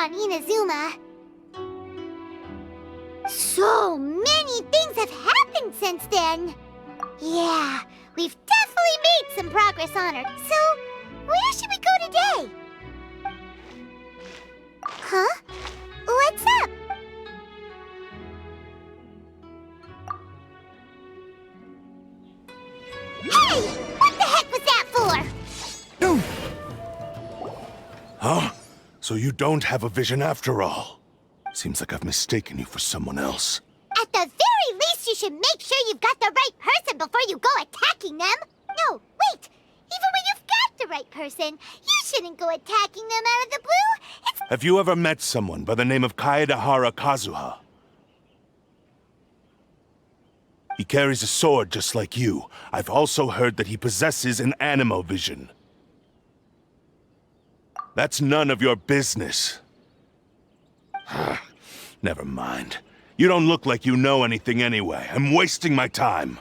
on Inazuma. So many things have happened since then. Yeah, we've definitely made some progress on her. So, where should we go today? Huh? What's up? Hey! What the heck was that for? No! Huh? So you don't have a vision after all? Seems like I've mistaken you for someone else. At the very least, you should make sure you've got the right person before you go attacking them. No, wait! Even when you've got the right person, you shouldn't go attacking them out of the blue. Have you ever met someone by the name of Kazuha? He carries a sword just like you. I've also heard that he possesses an animo vision. That's none of your business. Never mind. You don't look like you know anything anyway. I'm wasting my time.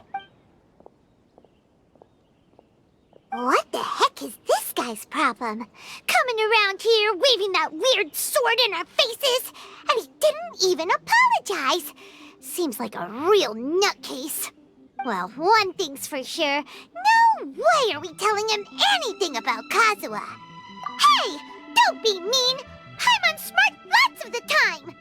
What the heck is this guy's problem? Coming around here, waving that weird sword in our faces, and he didn't even apologize. Seems like a real nutcase. Well, one thing's for sure. No way are we telling him anything about Kazuha. Hey! Don't be mean! I'm on smart lots of the time!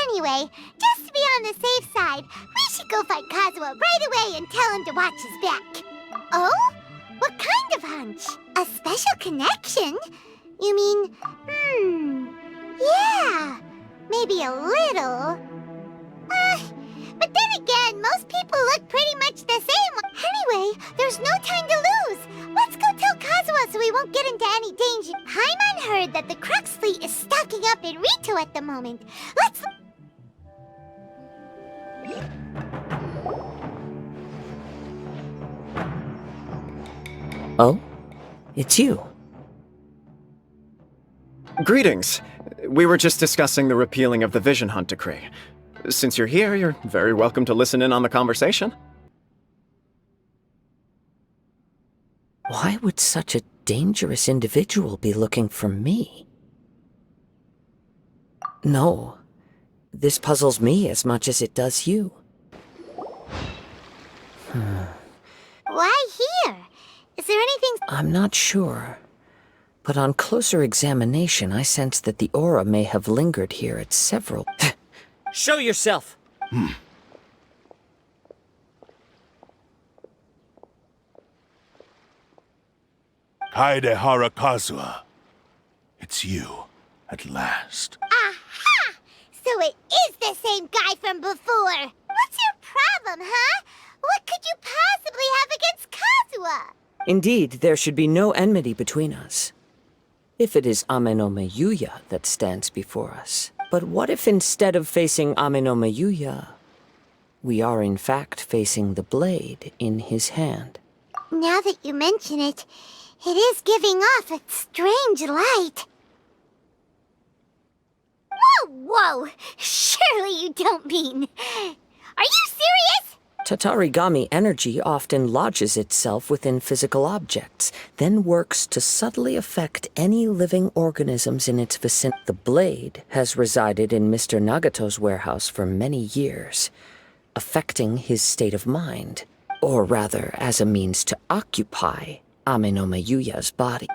Anyway, just to be on the safe side, we should go find Kazuha right away and tell him to watch his back. Oh? What kind of hunch? A special connection? You mean, yeah, maybe a little. But then again, most people look pretty much the same. Anyway, there's no time to lose. Let's go tell Kazuha so we won't get into any danger. Paimon heard that the Crux fleet is stocking up in Rito at the moment. Let's... Oh? It's you. Greetings. We were just discussing the repealing of the Vision Hunt decree. Since you're here, you're very welcome to listen in on the conversation. Why would such a dangerous individual be looking for me? No. This puzzles me as much as it does you. Why here? Is there anything... I'm not sure. But on closer examination, I sense that the aura may have lingered here at several... Show yourself! Kazuha. It's you, at last. Aha! So it is the same guy from before. What's your problem, huh? What could you possibly have against Kazuha? Indeed, there should be no enmity between us. If it is Ame no Miyuya that stands before us. But what if instead of facing Ame no Miyuya, we are in fact facing the blade in his hand? Now that you mention it, it is giving off a strange light. Whoa, whoa! Surely you don't mean... Are you serious? Tatarigami energy often lodges itself within physical objects, then works to subtly affect any living organisms in its vicinity. The blade has resided in Mr. Nagato's warehouse for many years, affecting his state of mind, or rather as a means to occupy Ame no Miyuya's body.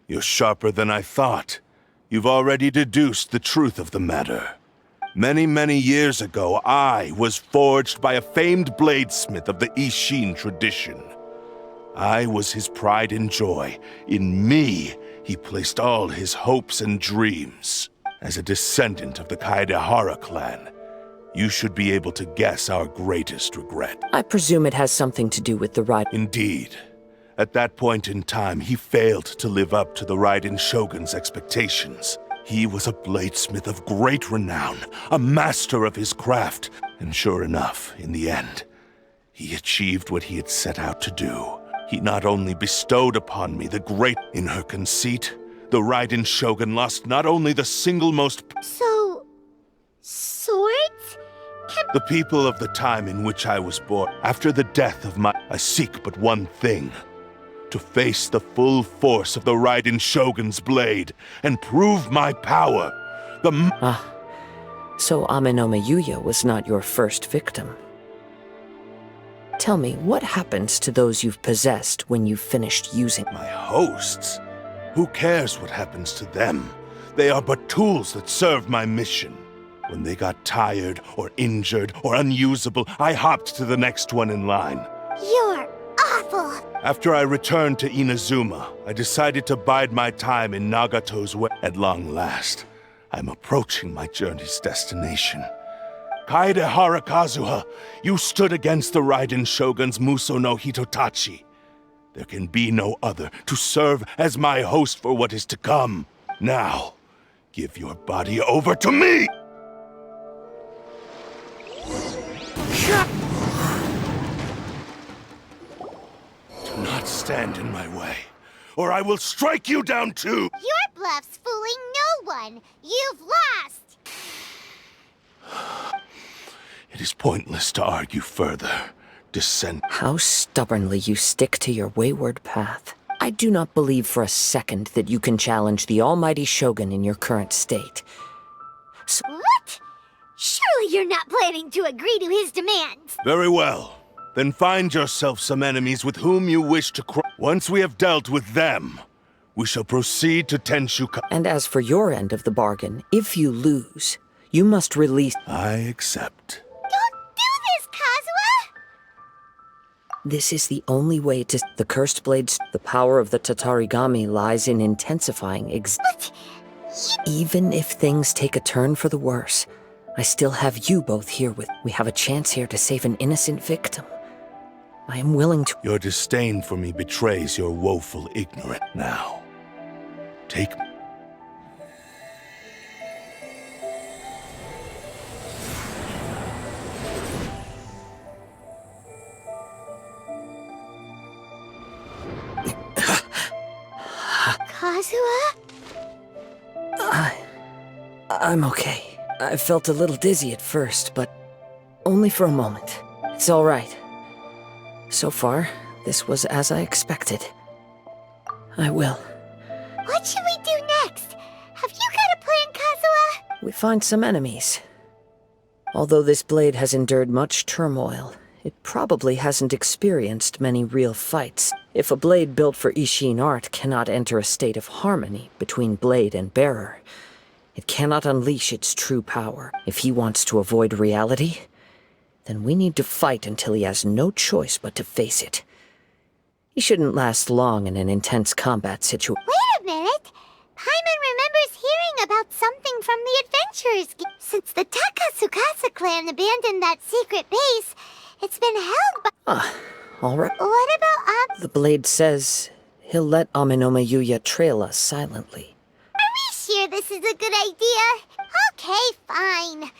You're sharper than I thought. You've already deduced the truth of the matter. Many, many years ago, I was forged by a famed bladesmith of the Ishin tradition. I was his pride and joy. In me, he placed all his hopes and dreams. As a descendant of the Kaedehara clan, you should be able to guess our greatest regret. I presume it has something to do with the right. Indeed. At that point in time, he failed to live up to the Raiden Shogun's expectations. He was a bladesmith of great renown, a master of his craft, and sure enough, in the end, he achieved what he had set out to do. He not only bestowed upon me the great... In her conceit, the Raiden Shogun lost not only the single most... So... swords? The people of the time in which I was born, after the death of my... I seek but one thing. to face the full force of the Raiden Shogun's blade and prove my power. So Amenome Yuya was not your first victim. Tell me, what happens to those you've possessed when you've finished using? My hosts? Who cares what happens to them? They are but tools that serve my mission. When they got tired, or injured, or unusable, I hopped to the next one in line. You're awful. After I returned to Inazuma, I decided to bide my time in Nagato's way. At long last, I'm approaching my journey's destination. Kaedehara Kazuha, you stood against the Raiden Shogun's Muso no Hitotachi. There can be no other to serve as my host for what is to come. Now, give your body over to me! Do not stand in my way, or I will strike you down too! Your bluff's fooling no one. You've lost. It is pointless to argue further. Descend. How stubbornly you stick to your wayward path. I do not believe for a second that you can challenge the almighty Shogun in your current state. What? Surely you're not planning to agree to his demands. Very well. Then find yourself some enemies with whom you wish to Once we have dealt with them, we shall proceed to Tenshuka. And as for your end of the bargain, if you lose, you must release... I accept. Don't do this, Kazuha! This is the only way to... The cursed blades... The power of the Tatarigami lies in intensifying But... Even if things take a turn for the worse, I still have you both here with... We have a chance here to save an innocent victim. I am willing to... Your disdain for me betrays your woeful ignorance. Now, take... Kazuha? I'm okay. I felt a little dizzy at first, but only for a moment. It's all right. So far, this was as I expected. I will. What should we do next? Have you got a plan, Kazuha? We find some enemies. Although this blade has endured much turmoil, it probably hasn't experienced many real fights. If a blade built for Ishin art cannot enter a state of harmony between blade and bearer, it cannot unleash its true power. If he wants to avoid reality, then we need to fight until he has no choice but to face it. He shouldn't last long in an intense combat situation. Wait a minute! Paimon remembers hearing about something from the Adventurers Guild. Since the Takatsukasa clan abandoned that secret base, it's been held by... All right. What about The blade says he'll let Amenome Yuya trail us silently. Are we sure this is a good idea? Okay, fine.